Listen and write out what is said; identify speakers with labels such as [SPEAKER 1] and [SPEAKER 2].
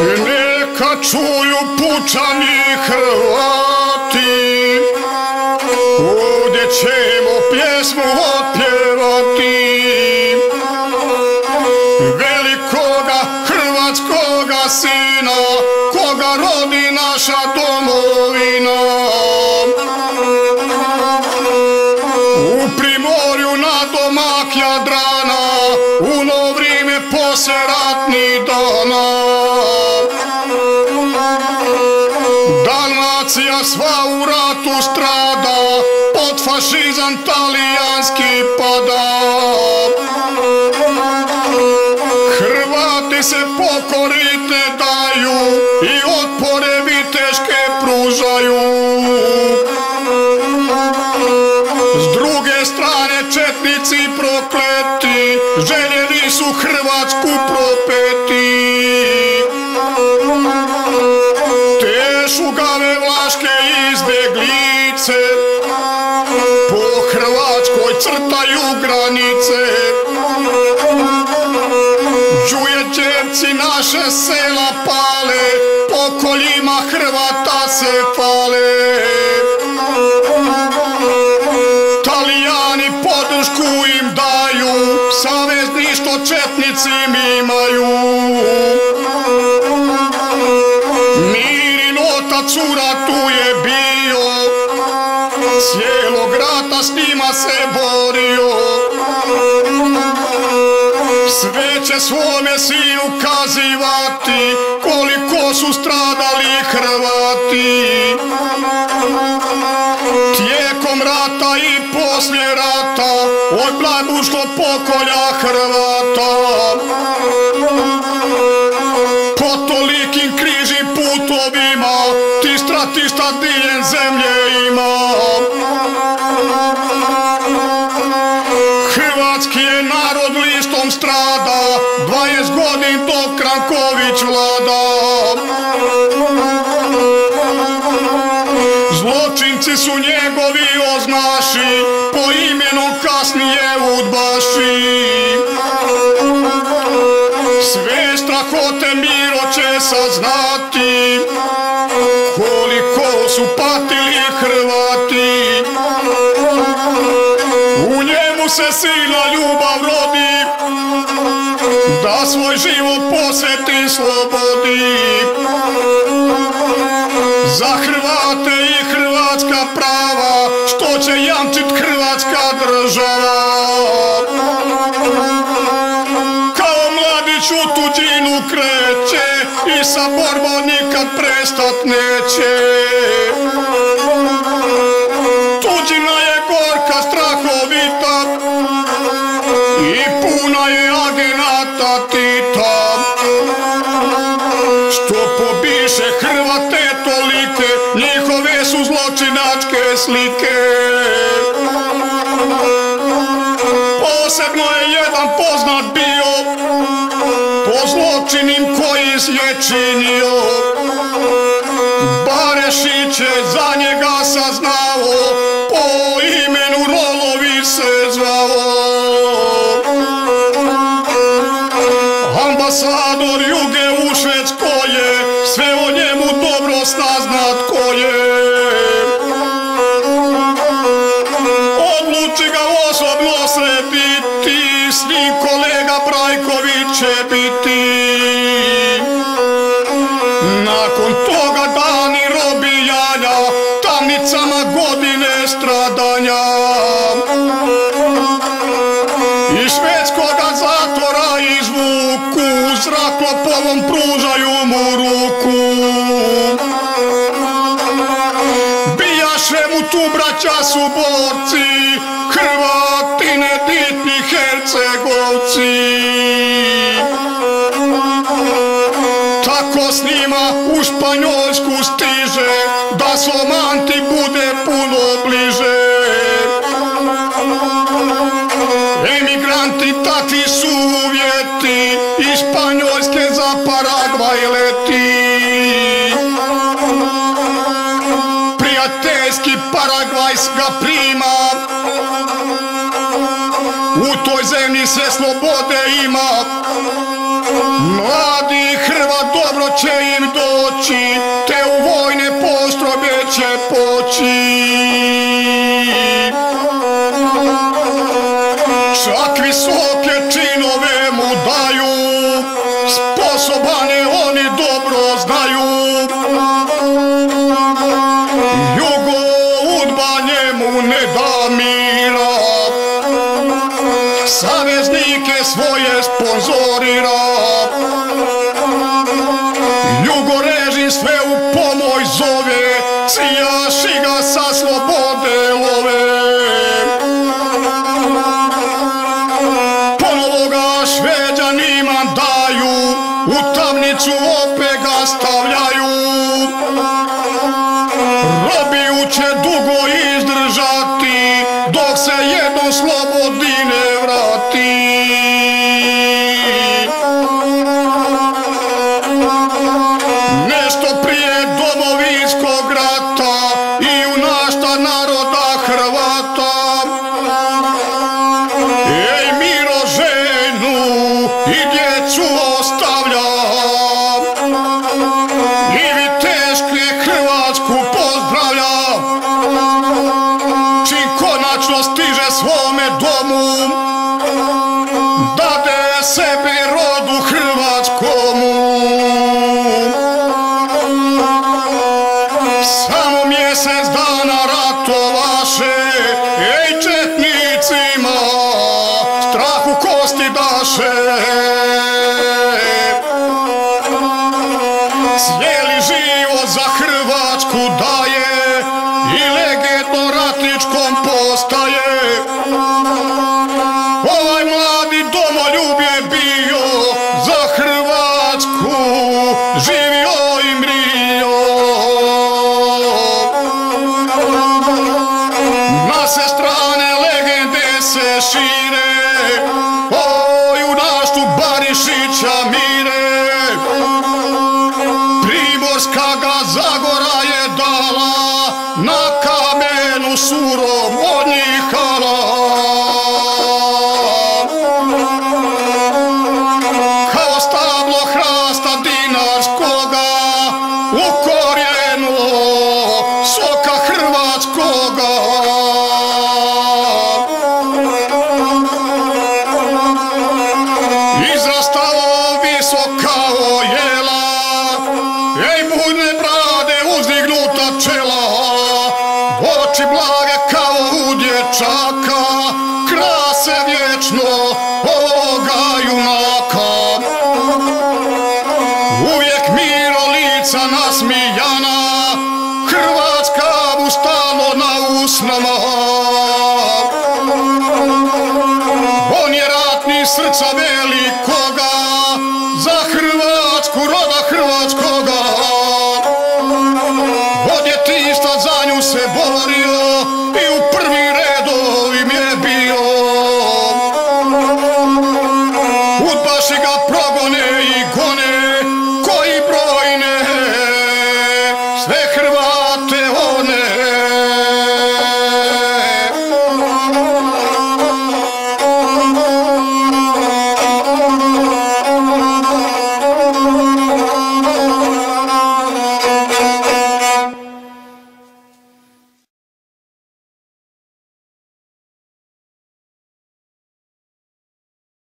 [SPEAKER 1] Neka čuju pučani Hrvati, ovdje ćemo pjesmu otpjevati velikoga hrvatskoga sina, koga rodi naša domovina. U Primorju nadomak Jadrana, u ono vrijeme poslijeratnih dana, Dalmacija sva u ratu strada, pod fašizam talijanski pada. Hrvati se pokorit ne daju i otpore viteške pružaju. S druge strane četnici prokleti željeli su Hrvatsku propeti. Te šugave vlaške izbjeglice po Hrvatskoj crtaju granice. Đujećevci naše sela pale, po koljima Hrvata se fale. Talijani podršku im daju, savezništvo četnici imaju. Mirin otac u ratu je bio, cijelog rata s njima se borio. Sve će svome sinu kazivati koliko su stradali Hrvati. Tijekom rata i poslije rata od blajburškog pokolja Hrvata. Po tolikim križnim putovima ti stratista diljem zemlje ima. Hrvatski je narod listom strada, 20 godin dok Ranković vlada. Zločinci su njegovi oznaši, po imenu kasnije udbaši. Sve strahote Miro će saznati, koliko su patili Hrvati. U njemu se silna ljubav rodi, da svoj život posveti slobodi. Za Hrvate i hrvatska prava, što će jamčit Hrvatska država. Kao mladić u tuđinu kreće i sa borbom nikad prestat neće. Tuđina je gorka, strahovita i puna je agenata Tita, što pobiše Hrvate tolike, njihove su zločinačke slike. Posebno je jedan poznat bio po zločinim koji je činio. Barešić je za njega saznao, po imenu Rolović se zvao. Ambasador Juge u Švedskoj je, sve o njemu dobro saznat ko je. Odluči ga osobno sretiti, s njim kolega Brajković će biti. Nakon toga dani robijanja, tamnicama godine stradanja. Iz švedskoga zatvora izvuku, zrakoplovom pružaju mu ruku. Bijaše mu tu braća su borci, Hrvati neditni Hercegovci. Tako s njima u Španjolsku stiže, da Slomanti bude puno bliže. Emigranti takvi su uvjeti, iz Španjolske za Paragvaj leti. Prijateljski Paragvaj ga prima, u toj zemlji se slobode ima. Mladi Hrvat dobro će im doći, te u vojne postrojbe će poći. Čak visoke činove mu daju, sposobane oni dobro znaju. Jugo UDBA njemu ne da mira, saveznike svoje sponzorira. Jugo režim sve u pomoć zove, cijaši ga sa slobode love. Ponovo ga Šveđanima daju, u tamnicu opet ga stavljaju. Robiju će dugo izdržati, dok se jednom slobodi ne vrati. Nešto prije domovinskog rata i junaštva naroda Hrvata. Ej, Miro ženu i djecu ostavlja, i viteške Hrvatsku pozdravlja. Čim konačno stiže svome domu, dade sebe rodu hrvatskomu. Samo mjesec dana ratovaše, ej, četnicima strah u kosti daše. Cijeli život za Hrvatsku daje i legendno ratničkom postaje. Ovaj mladi domoljub je bio, za Hrvatsku živio i mrio. Na sve strane legende se šire, o junaštvu Barišića Mire. Primorska ga Zagora je dala, na kamenu surom odnjihala. Kao stablo hrasta dinarskoga, ukorjeno soka hrvatskoga. Izrastao visok kao jela, ej, budne brade uzdignuta čela. Oči blage kao u dječaka, krase vječno ovoga junaka. Uvijek Miro lica nasmijana, Hrvatska mu stalno na usnama. On je ratni srca velikoga, za Hrvatsku roda hrvatskoga. Od djetinjstva za nju se borio i u prvim redovim je bio. Udbaši ga